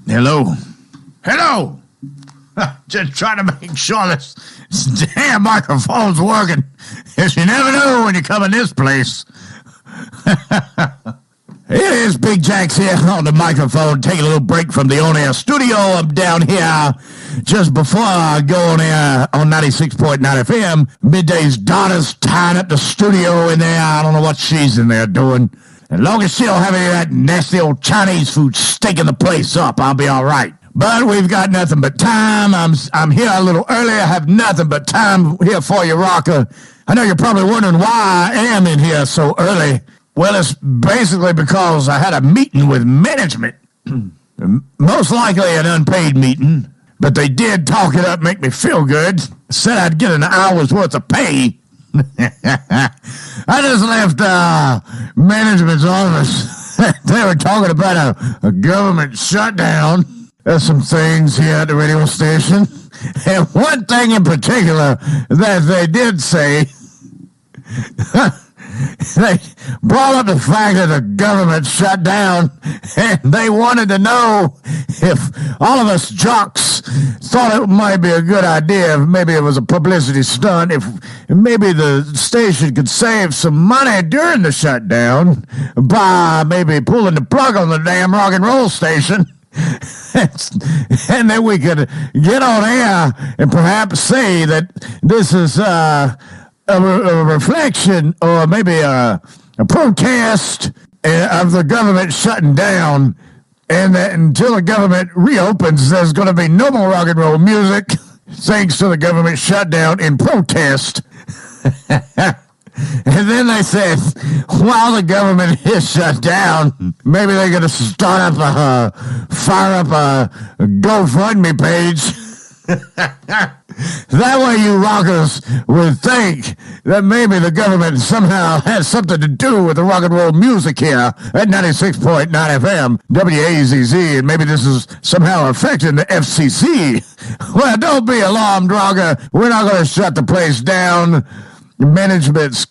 Hello. Just trying to make sure this damn microphone's working. Because you never know when you come in this place. It is Big Jax here on the microphone, taking a little break from the on-air studio. I'm down here just before I go on air on 96.9 FM. Midday's daughter's tying up the studio in there. I don't know what she's in there doing. As long as she don't have any of that nasty old Chinese food stinking the place up, I'll be all right. But we've got nothing but time. I'm here a little early. I have nothing but time here for you, Rocker. I know you're probably wondering why I am in here so early. Well, it's basically because I had a meeting with management. Most likely an unpaid meeting, but they did talk it up, make me feel good. Said I'd get an hour's worth of pay. I just left management's office. They were talking about a government shutdown. There's some things here at the radio station. And one thing in particular that they did say, they brought up the fact that the government shut down, and they wanted to know if all of us jocks thought it might be a good idea, if maybe it was a publicity stunt, if maybe the station could save some money during the shutdown by maybe pulling the plug on the damn rock and roll station. And then we could get on air and perhaps say that this is a reflection or maybe a protest of the government shutting down, and that until the government reopens, there's going to be no more rock and roll music thanks to the government shutdown in protest. And then they said, while the government is shut down, maybe they're going to fire up a GoFundMe page. That way you rockers would think that maybe the government somehow has something to do with the rock and roll music here at 96.9 FM, WAZZ, and maybe this is somehow affecting the FCC. Well, don't be alarmed, rocker. We're not going to shut the place down. Management's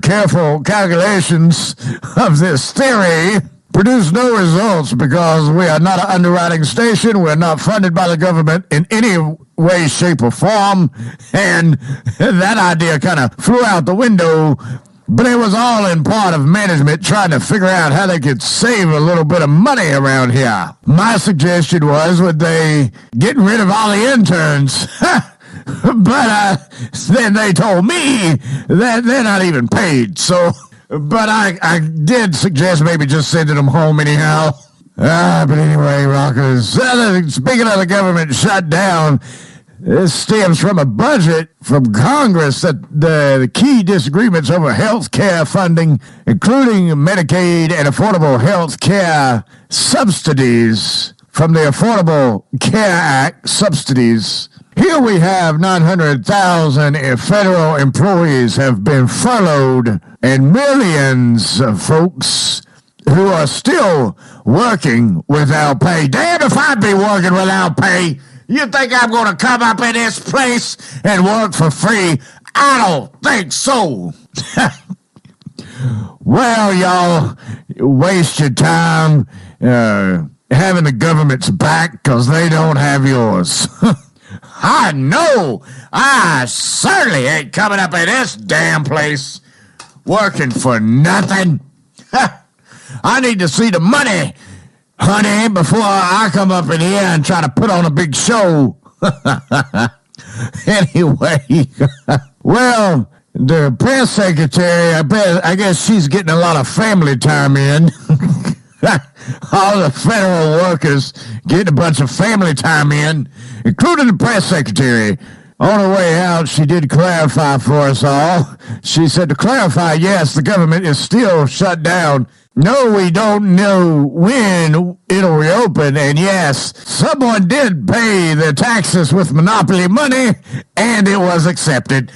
careful calculations of this theory produce no results because we are not an underwriting station. We're not funded by the government in any way, shape, or form. And that idea kind of flew out the window. But it was all in part of management trying to figure out how they could save a little bit of money around here. My suggestion was, would they get rid of all the interns? But then they told me that they're not even paid. So, but I did suggest maybe just sending them home anyhow. But anyway, rockers, speaking of the government shutdown, this stems from a budget from Congress that the key disagreements over health care funding, including Medicaid and affordable health care subsidies from the Affordable Care Act subsidies. Here we have 900,000 federal employees have been furloughed and millions of folks who are still working without pay. Damn if I'd be working without pay. You think I'm going to come up in this place and work for free? I don't think so. Well, y'all waste your time having the government's back because they don't have yours. I know. I certainly ain't coming up in this damn place working for nothing. I need to see the money, honey, before I come up in here and try to put on a big show. Anyway, well, the press secretary, I guess she's getting a lot of family time in. All the federal workers getting a bunch of family time in, including the press secretary. On her way out, she did clarify for us all. She said, to clarify, yes, the government is still shut down. No, we don't know when it'll reopen. And yes, someone did pay their taxes with monopoly money, and it was accepted.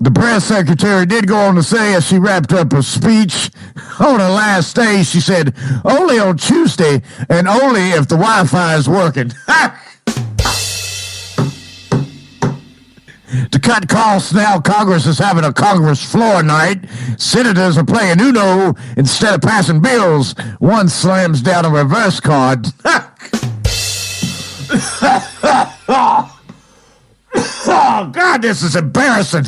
The press secretary did go on to say, as she wrapped up her speech, on her last day, she said, only on Tuesday and only if the Wi-Fi is working. To cut costs, now Congress is having a Congress floor night. Senators are playing Uno instead of passing bills. One slams down a reverse card. Oh, God, this is embarrassing.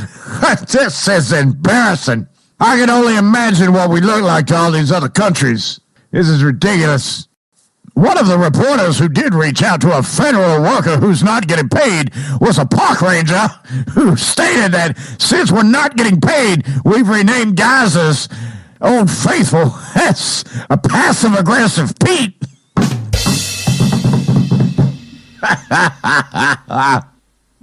This is embarrassing. I can only imagine what we look like to all these other countries. This is ridiculous. One of the reporters who did reach out to a federal worker who's not getting paid was a park ranger who stated that since we're not getting paid, we've renamed guys as Old Faithful. That's a passive-aggressive Pete.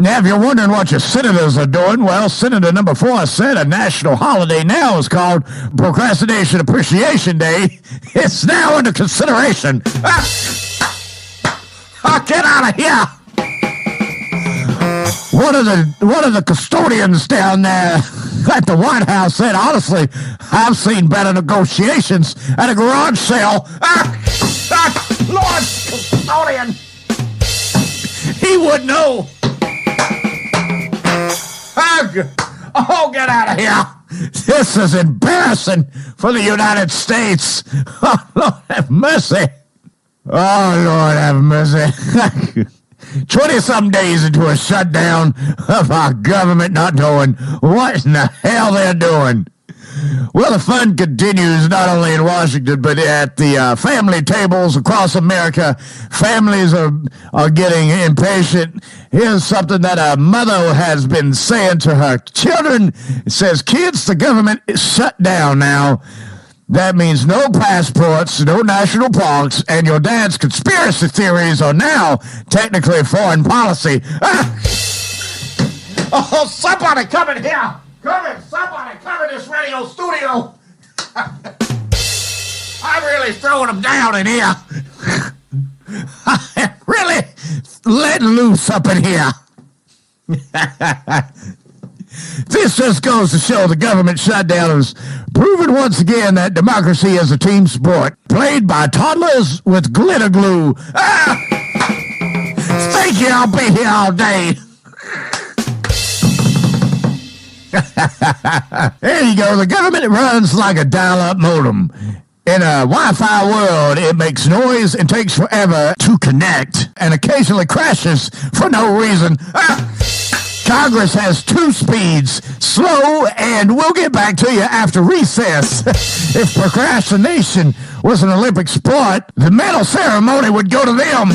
Now, if you're wondering what your senators are doing, well, Senator number 4 said a national holiday now is called Procrastination Appreciation Day. It's now under consideration. Get out of here. One of the custodians down there at the White House said, honestly, I've seen better negotiations at a garage sale. Lord, custodian. He would know. Oh, get out of here. This is embarrassing for the United States. Oh, Lord have mercy. Oh, Lord have mercy. 20-some days into a shutdown of our government not knowing what in the hell they're doing. Well, the fun continues not only in Washington, but at the family tables across America. Families are getting impatient. Here's something that a mother has been saying to her children. It says, kids, the government is shut down now. That means no passports, no national parks, and your dad's conspiracy theories are now technically foreign policy. Oh, somebody come in here. Somebody come in this radio studio. I'm really throwing them down in here. I'm really letting loose up in here. This just goes to show the government shutdown is proving once again that democracy is a team sport played by toddlers with glitter glue. Thank you, I'll be here all day. There you go. The government runs like a dial-up modem. In a Wi-Fi world, it makes noise and takes forever to connect and occasionally crashes for no reason. Congress has 2 speeds, slow, and we'll get back to you after recess. If procrastination was an Olympic sport, the medal ceremony would go to them.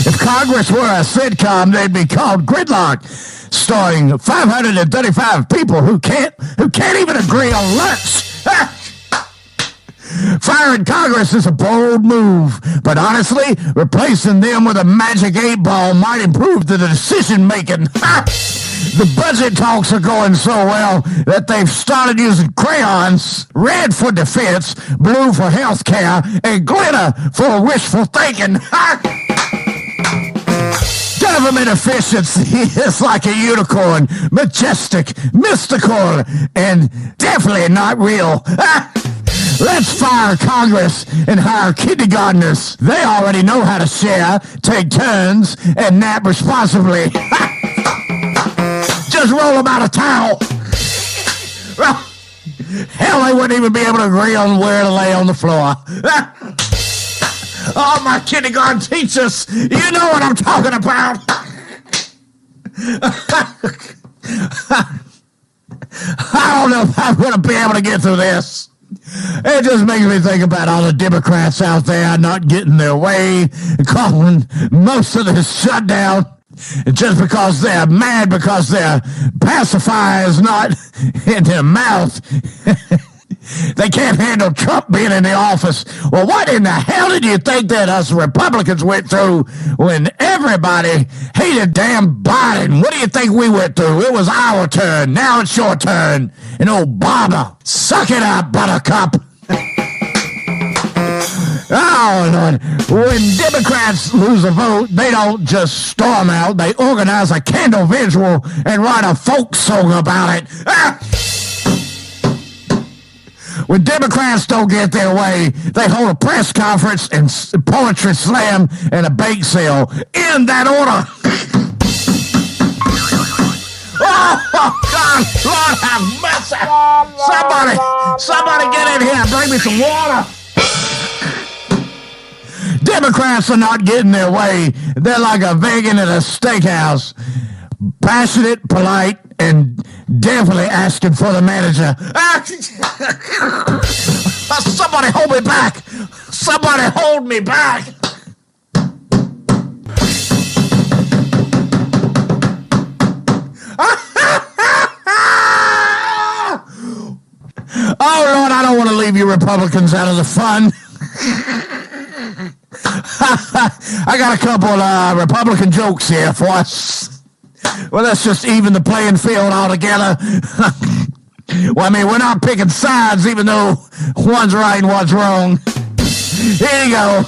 If Congress were a sitcom, they'd be called Gridlock, starring 535 people who can't even agree on lunch. Firing Congress is a bold move, but honestly, replacing them with a magic 8-ball might improve the decision-making. The budget talks are going so well that they've started using crayons, red for defense, blue for health care, and glitter for wishful thinking. Government efficiency is like a unicorn, majestic, mystical, and definitely not real. Let's fire Congress and hire kindergartners. They already know how to share, take turns, and nap responsibly. Just roll them out a towel. Hell, they wouldn't even be able to agree on where to lay on the floor. Oh, my kindergarten teachers, you know what I'm talking about. I don't know if I'm going to be able to get through this. It just makes me think about all the Democrats out there not getting their way, calling most of this shutdown just because they're mad because their pacifier is not in their mouth. They can't handle Trump being in the office. Well, what in the hell did you think that us Republicans went through when everybody hated damn Biden? What do you think we went through? It was our turn. Now it's your turn. And Obama, suck it up, buttercup. Oh, Lord. When Democrats lose a vote, they don't just storm out. They organize a candle visual and write a folk song about it. When Democrats don't get their way, they hold a press conference and poetry slam and a bake sale. In that order. Oh, God, Lord have mercy. Somebody get in here. Bring me some water. Democrats are not getting their way. They're like a vegan at a steakhouse. Passionate, polite, and definitely asking for the manager. Somebody hold me back. Somebody hold me back. Oh, Lord, I don't want to leave you Republicans out of the fun. I got a couple Republican jokes here for us. Well, let's just even the playing field altogether. Well, I mean, we're not picking sides, even though one's right and one's wrong. Here you go.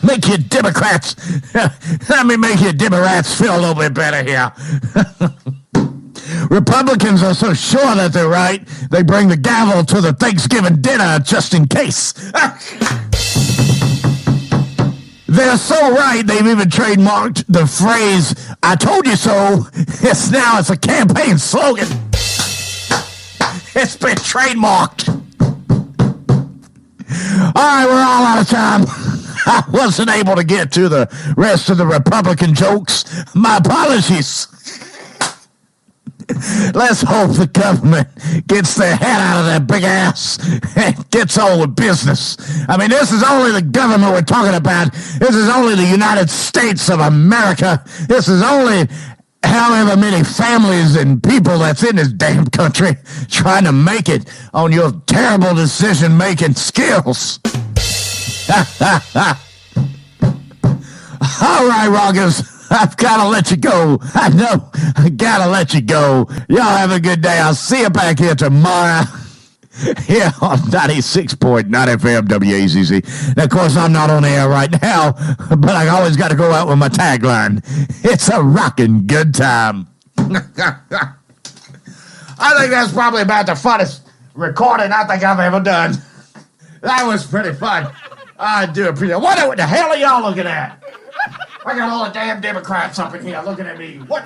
Make you Democrats. Let me make you Democrats feel a little bit better here. Republicans are so sure that they're right, they bring the gavel to the Thanksgiving dinner just in case. They're so right, they've even trademarked the phrase, "I told you so." It's a campaign slogan. It's been trademarked. All right, we're all out of time. I wasn't able to get to the rest of the Republican jokes. My apologies. Let's hope the government gets their head out of their big ass and gets on with business. I mean, this is only the government we're talking about. This is only the United States of America. This is only however many families and people that's in this damn country trying to make it on your terrible decision-making skills. All right, rockers. I've got to let you go. I know. I got to let you go. Y'all have a good day. I'll see you back here tomorrow. Here on 96.9 FM WAZZ. Now, of course, I'm not on air right now, but I always got to go out with my tagline. It's a rockin' good time. I think that's probably about the funnest recording I think I've ever done. That was pretty fun. I do appreciate it. What the hell are y'all looking at? I got all the damn Democrats up in here looking at me. What?